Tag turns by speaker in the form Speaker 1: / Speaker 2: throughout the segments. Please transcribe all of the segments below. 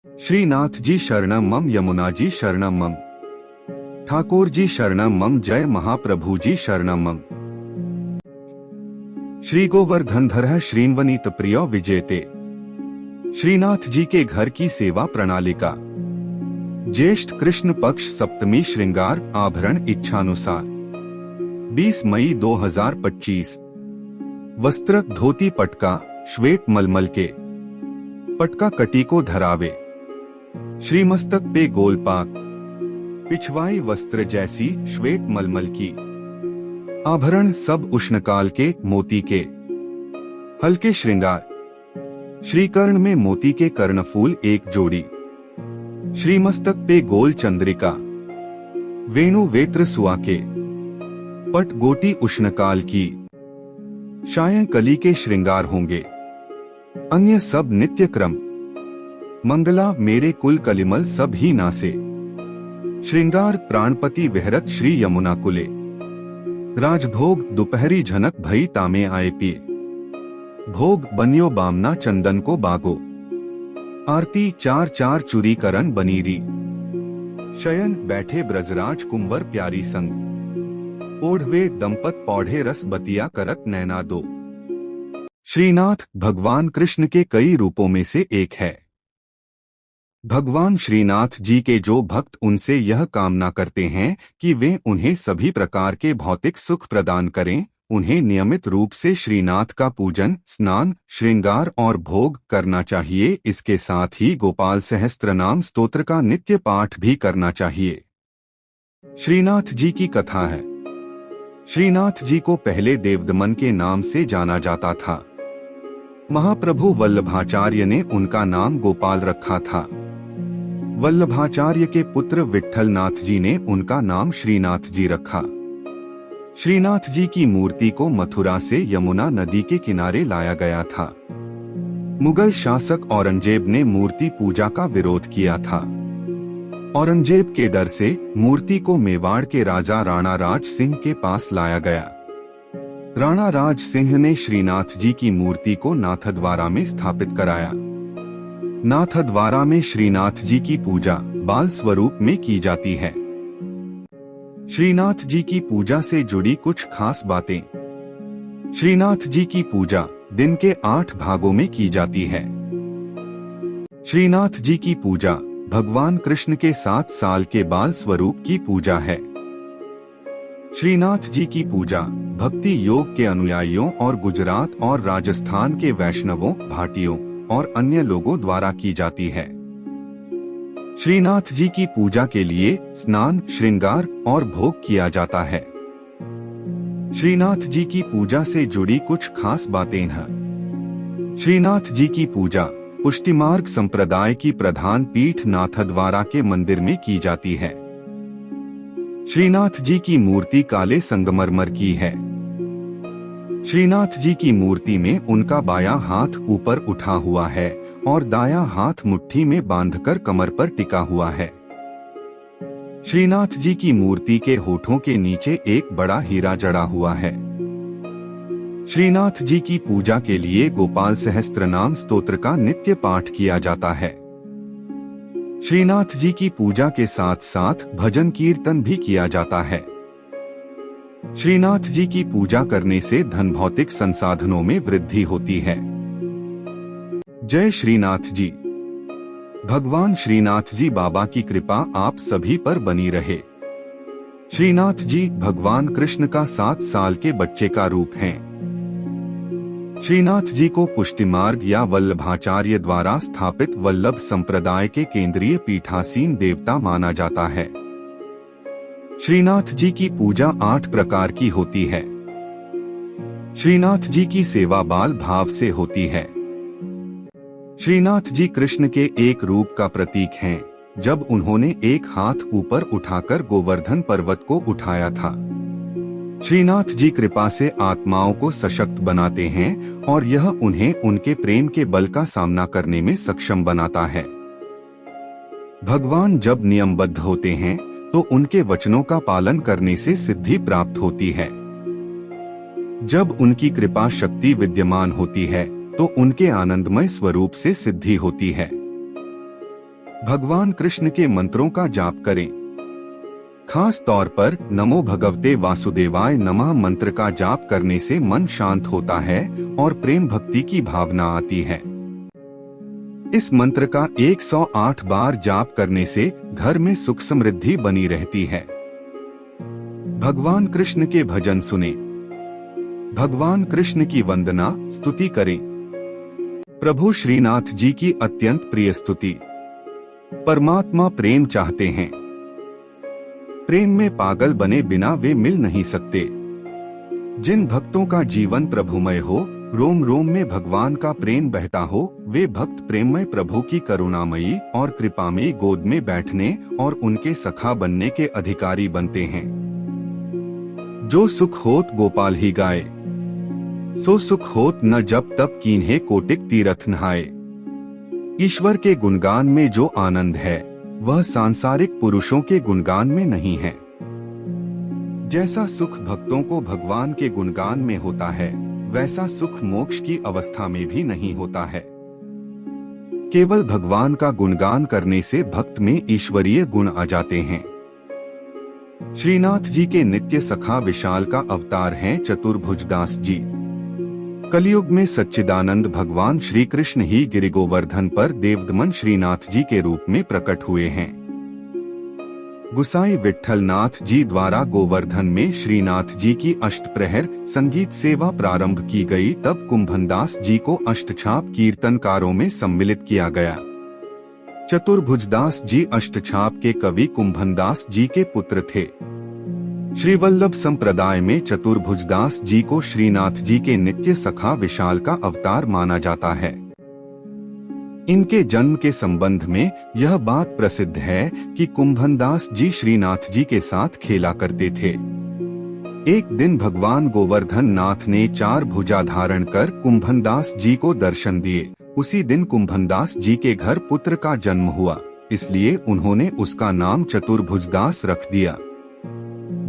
Speaker 1: श्रीनाथ जी शरणम मम, यमुना जी शरणम मम, ठाकुर जी शरणम मम, जय महाप्रभु जी शरणम मम। श्री गोवर्धन धर श्रीन्वनीत प्रिय विजेते। श्रीनाथ जी के घर की सेवा प्रणालिका। ज्येष्ठ कृष्ण पक्ष सप्तमी श्रृंगार आभरण इच्छानुसार 20 मई 2025। वस्त्र धोती पटका श्वेत मलमल के, पटका कटी को धरावे, श्रीमस्तक पे गोलपाक, पिछवाई वस्त्र जैसी श्वेत मलमल की, आभरण सब उष्णकाल के मोती के, हल्के श्रृंगार, श्रीकर्ण में मोती के कर्णफूल एक जोड़ी, श्रीमस्तक पे गोल चंद्रिका, वेणु वेत्र सुआके, पट गोटी उष्णकाल की, शायं कली के श्रृंगार होंगे, अन्य सब नित्य क्रम, मंगला मेरे कुल कलिमल सब ही नासे, श्रृंगार प्राणपति विहरत श्री यमुना कुले, राजभोग दोपहरी झनक भई तामे आए पिए, भोग बनियो बामना चंदन को बागो, आरती चार चार चुरी करन बनीरी, शयन बैठे ब्रजराज कुंवर प्यारी संग, ओढ़वे दंपत पौढ़े रस बतिया करत नैना दो। श्रीनाथ भगवान कृष्ण के कई रूपों में से एक है। भगवान श्रीनाथ जी के जो भक्त उनसे यह कामना करते हैं कि वे उन्हें सभी प्रकार के भौतिक सुख प्रदान करें, उन्हें नियमित रूप से श्रीनाथ का पूजन, स्नान, श्रृंगार और भोग करना चाहिए। इसके साथ ही गोपाल सहस्त्रनाम स्तोत्र का नित्य पाठ भी करना चाहिए। श्रीनाथ जी की कथा है। श्रीनाथ जी को पहले देवदमन के नाम से जाना जाता था। महाप्रभु वल्लभाचार्य ने उनका नाम गोपाल रखा था। वल्लभाचार्य के पुत्र विट्ठलनाथ जी ने उनका नाम श्रीनाथ जी रखा। श्रीनाथ जी की मूर्ति को मथुरा से यमुना नदी के किनारे लाया गया था। मुगल शासक औरंगजेब ने मूर्ति पूजा का विरोध किया था। औरंगजेब के डर से मूर्ति को मेवाड़ के राजा राणा राज सिंह के पास लाया गया। राणा राज सिंह ने श्रीनाथ जी की मूर्ति को नाथद्वारा में स्थापित कराया। नाथद्वारा में श्रीनाथ जी की पूजा बाल स्वरूप में की जाती है। श्रीनाथ जी की पूजा से जुड़ी कुछ खास बातें। श्रीनाथ जी की पूजा दिन के 8 भागों में की जाती है। श्रीनाथ जी की पूजा भगवान कृष्ण के 7 साल के बाल स्वरूप की पूजा है। श्रीनाथ जी की पूजा भक्ति योग के अनुयायियों और गुजरात और राजस्थान के वैष्णवों, भाटियों और अन्य लोगों द्वारा की जाती है। श्रीनाथ जी की पूजा के लिए स्नान, श्रृंगार और भोग किया जाता है। श्रीनाथ जी की पूजा से जुड़ी कुछ खास बातें हैं। श्रीनाथ जी की पूजा पुष्टिमार्ग संप्रदाय की प्रधान पीठ नाथद्वारा के मंदिर में की जाती है। श्रीनाथ जी की मूर्ति काले संगमरमर की है। श्रीनाथ जी की मूर्ति में उनका बायां हाथ ऊपर उठा हुआ है और दायां हाथ मुट्ठी में बांधकर कमर पर टिका हुआ है। श्रीनाथ जी की मूर्ति के होठों के नीचे एक बड़ा हीरा जड़ा हुआ है। श्रीनाथ जी की पूजा के लिए गोपाल सहस्त्रनाम स्तोत्र का नित्य पाठ किया जाता है। श्रीनाथ जी की पूजा के साथ साथ भजन कीर्तन भी किया जाता है। श्रीनाथ जी की पूजा करने से धन भौतिक संसाधनों में वृद्धि होती है। जय श्रीनाथ जी। भगवान श्रीनाथ जी बाबा की कृपा आप सभी पर बनी रहे। श्रीनाथ जी भगवान कृष्ण का 7 साल के बच्चे का रूप हैं। श्रीनाथ जी को पुष्टिमार्ग या वल्लभाचार्य द्वारा स्थापित वल्लभ संप्रदाय के केंद्रीय पीठासीन देवता माना जाता है। श्रीनाथ जी की पूजा 8 प्रकार की होती है। श्रीनाथ जी की सेवा बाल भाव से होती है। श्रीनाथ जी कृष्ण के एक रूप का प्रतीक हैं, जब उन्होंने एक हाथ ऊपर उठाकर गोवर्धन पर्वत को उठाया था। श्रीनाथ जी कृपा से आत्माओं को सशक्त बनाते हैं और यह उन्हें उनके प्रेम के बल का सामना करने में सक्षम बनाता है। भगवान जब नियमबद्ध होते हैं तो उनके वचनों का पालन करने से सिद्धि प्राप्त होती है। जब उनकी कृपा शक्ति विद्यमान होती है तो उनके आनंदमय स्वरूप से सिद्धि होती है। भगवान कृष्ण के मंत्रों का जाप करें। खास तौर पर नमो भगवते वासुदेवाय नमः मंत्र का जाप करने से मन शांत होता है और प्रेम भक्ति की भावना आती है। इस मंत्र का 108 बार जाप करने से घर में सुख समृद्धि बनी रहती है। भगवान कृष्ण के भजन सुने। भगवान कृष्ण की वंदना स्तुति करें। प्रभु श्रीनाथ जी की अत्यंत प्रिय स्तुति। परमात्मा प्रेम चाहते हैं। प्रेम में पागल बने बिना वे मिल नहीं सकते। जिन भक्तों का जीवन प्रभुमय हो, रोम रोम में भगवान का प्रेम बहता हो, वे भक्त प्रेममय प्रभु की करुणामयी और कृपामयी गोद में बैठने और उनके सखा बनने के अधिकारी बनते हैं। जो सुख होत गोपाल ही गाए, सो सुख होत न जब तब कीन्हे कोटिक तीरथ नहाए। ईश्वर के गुणगान में जो आनंद है वह सांसारिक पुरुषों के गुणगान में नहीं है। जैसा सुख भक्तों को भगवान के गुणगान में होता है, वैसा सुख मोक्ष की अवस्था में भी नहीं होता है। केवल भगवान का गुणगान करने से भक्त में ईश्वरीय गुण आ जाते हैं। श्रीनाथ जी के नित्य सखा विशाल का अवतार हैं चतुर्भुजदास जी। कलयुग में सच्चिदानंद भगवान श्री कृष्ण ही गिरि गोवर्धन पर देवदमन श्रीनाथ जी के रूप में प्रकट हुए हैं। गुसाई विट्ठल नाथ जी द्वारा गोवर्धन में श्रीनाथ जी की अष्टप्रहर संगीत सेवा प्रारंभ की गई, तब कुंभनदास जी को अष्टछाप कीर्तनकारों में सम्मिलित किया गया। चतुर्भुजदास जी अष्टछाप के कवि कुंभनदास जी के पुत्र थे। श्रीवल्लभ संप्रदाय में चतुर्भुजदास जी को श्रीनाथ जी के नित्य सखा विशाल का अवतार माना जाता है। इनके जन्म के संबंध में यह बात प्रसिद्ध है कि कुंभनदास जी श्रीनाथ जी के साथ खेला करते थे। एक दिन भगवान गोवर्धन नाथ ने 4 भुजा धारण कर कुंभनदास जी को दर्शन दिए। उसी दिन कुंभनदास जी के घर पुत्र का जन्म हुआ, इसलिए उन्होंने उसका नाम चतुर्भुजदास रख दिया।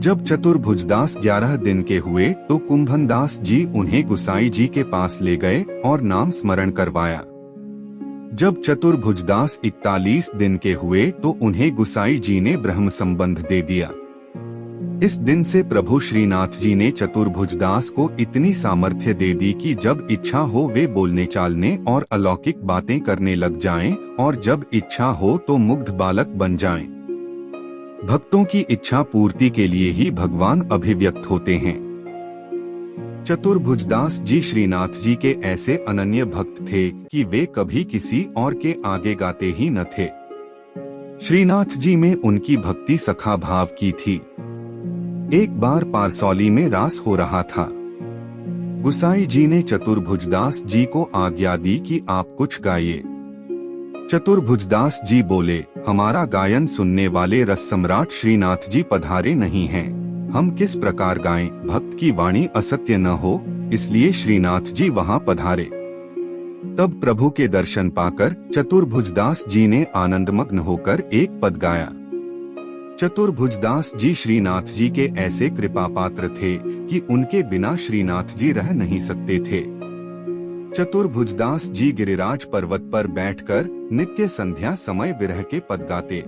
Speaker 1: जब चतुर्भुजदास 11 दिन के हुए तो कुंभनदास जी उन्हें गुसाई जी के पास ले गए और नाम स्मरण करवाया। जब चतुर्भुजदास 41 दिन के हुए तो उन्हें गुसाई जी ने ब्रह्म संबंध दे दिया। इस दिन से प्रभु श्रीनाथ जी ने चतुर्भुजदास को इतनी सामर्थ्य दे दी कि जब इच्छा हो वे बोलने चालने और अलौकिक बातें करने लग जाएं, और जब इच्छा हो तो मुग्ध बालक बन जाएं। भक्तों की इच्छा पूर्ति के लिए ही भगवान अभिव्यक्त होते हैं। चतुर्भुजदास जी श्रीनाथ जी के ऐसे अनन्य भक्त थे कि वे कभी किसी और के आगे गाते ही न थे। श्रीनाथ जी में उनकी भक्ति सखा भाव की थी। एक बार पारसौली में रास हो रहा था। गुसाई जी ने चतुर्भुजदास जी को आज्ञा दी कि आप कुछ गाइए। चतुर्भुजदास जी बोले, हमारा गायन सुनने वाले रस सम्राट श्रीनाथ जी पधारे नहीं हैं, हम किस प्रकार गाएं, भक्त की वाणी असत्य न हो, इसलिए श्रीनाथ जी वहां पधारे। तब प्रभु के दर्शन पाकर चतुर्भुजदास जी ने आनंदमग्न होकर एक पद गाया। चतुर्भुजदास जी श्रीनाथ जी के ऐसे कृपा पात्र थे कि उनके बिना श्रीनाथ जी रह नहीं सकते थे। चतुर्भुजदास जी गिरिराज पर्वत पर बैठकर नित्य संध्या समय विरह के पद गाते।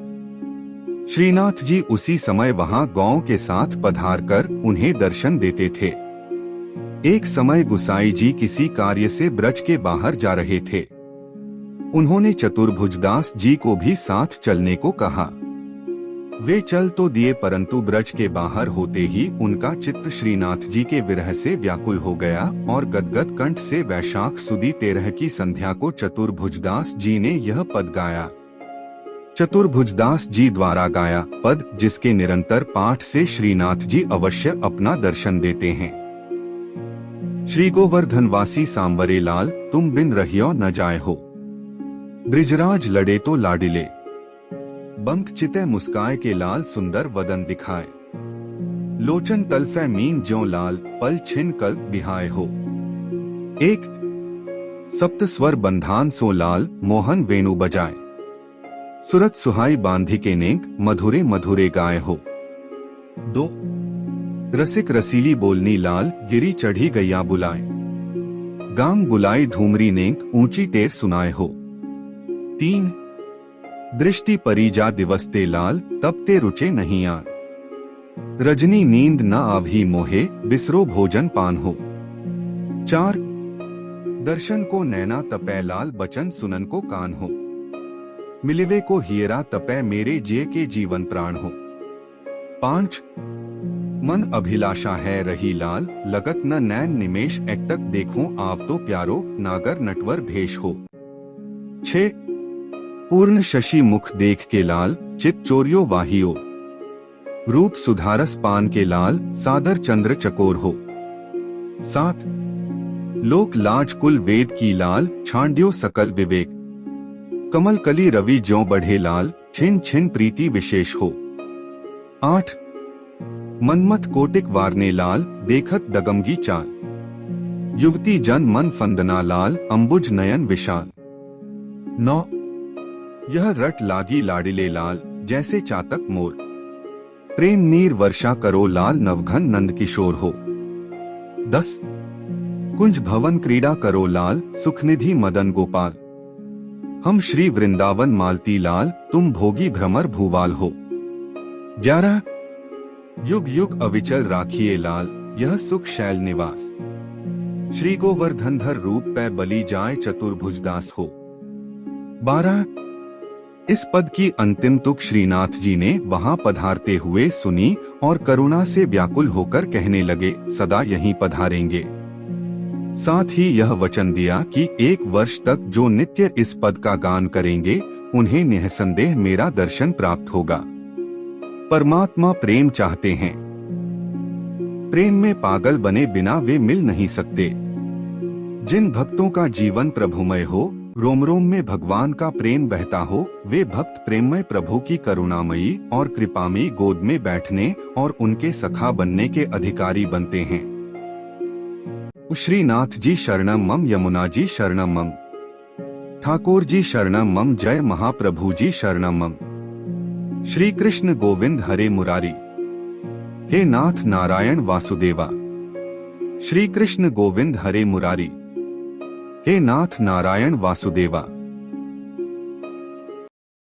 Speaker 1: श्रीनाथ जी उसी समय वहां गौओं के साथ पधार कर उन्हें दर्शन देते थे। एक समय गुसाई जी किसी कार्य से ब्रज के बाहर जा रहे थे। उन्होंने चतुर्भुजदास जी को भी साथ चलने को कहा। वे चल तो दिए, परंतु ब्रज के बाहर होते ही उनका चित्त श्रीनाथ जी के विरह से व्याकुल हो गया और गदगद कंठ से वैशाख सुदी 13 की संध्या को चतुर्भुजदास जी ने यह पद गाया। चतुर्भुजदास जी द्वारा गाया पद, जिसके निरंतर पाठ से श्रीनाथ जी अवश्य अपना दर्शन देते हैं। श्री गोवर्धनवासी सांवरे लाल, तुम बिन रहियो न जाए हो। ब्रिजराज लड़े तो लाडिले, बंक चिते मुस्काए के लाल सुंदर वदन दिखाए। लोचन तलफे मीन ज्यों लाल, पल छिन कल बिहाए हो। एक सप्त स्वर बंधान सो लाल, मोहन वेणु बजाए। सुरत सुहाई बांधी के नेक, मधुरे मधुरे गाए हो। 2 रसिक रसीली बोलनी लाल, गिरी चढ़ी गैया बुलाए। गांग बुलाई धूमरी नेक, ऊंची टेर सुनाए हो। 3 दृष्टि परिजा दिवस ते लाल, तब ते रुचे नहीं आन। रजनी नींद न आभी मोहे, बिसरो भोजन पान हो। 4 दर्शन को नैना तपै लाल, बचन सुनन को कान हो। मिलिवे को हियरा तपै, मेरे जिये के जीवन प्राण हो। 5 मन अभिलाषा है रही लाल, लगत न नैन निमेश, एकटक देखूं आव तो प्यारो, नागर नटवर भेष हो। 6 पूर्ण शशि मुख देख के लाल, चित चोरियो वाहियो। रूप सुधारस पान के लाल, सादर चंद्र चकोर हो। 7 लोक लाज कुल वेद की लाल, छांड्यो सकल विवेक। कमल कली रवि ज्यों बढ़े लाल, छिन छिन प्रीति विशेष हो। 8 मनमत कोटिक वारने लाल, देखत दगमगी चाल। युवती जन मन फंदना लाल, अंबुज नयन विशाल। 9 यह रट लागी लाडिले लाल, जैसे चातक मोर। प्रेम नीर वर्षा करो लाल, नवघन नंद किशोर हो। 10 कुंज भवन क्रीड़ा करो लाल, सुखनिधि मदन गोपाल। हम श्री वृंदावन मालती लाल, तुम भोगी भ्रमर भूवाल हो। 11 युग युग अविचल राखिए लाल, यह सुख शैल निवास। श्री गोवर्धनधर रूप पै बलि जाए, चतुर्भुजदास हो। 12 इस पद की अंतिम तुक श्रीनाथ जी ने वहां पधारते हुए सुनी और करुणा से व्याकुल होकर कहने लगे, सदा यहीं पधारेंगे। साथ ही यह वचन दिया कि 1 वर्ष तक जो नित्य इस पद का गान करेंगे, उन्हें निःसंदेह मेरा दर्शन प्राप्त होगा। परमात्मा प्रेम चाहते हैं। प्रेम में पागल बने बिना वे मिल नहीं सकते। जिन भक्तों का जीवन प्रभुमय हो, रोम रोम में भगवान का प्रेम बहता हो, वे भक्त प्रेममय प्रभु की करुणामयी और कृपामयी गोद में बैठने और उनके सखा बनने के अधिकारी बनते हैं। श्रीनाथ जी शरणम मम, यमुना जी शरणम मम, ठाकुर जी शरणम मम, जय महाप्रभु जी शरणम मम। श्री कृष्ण गोविंद हरे मुरारी, हे नाथ नारायण वासुदेवा। श्री कृष्ण गोविंद हरे मुरारी, हे नाथ नारायण वासुदेवा।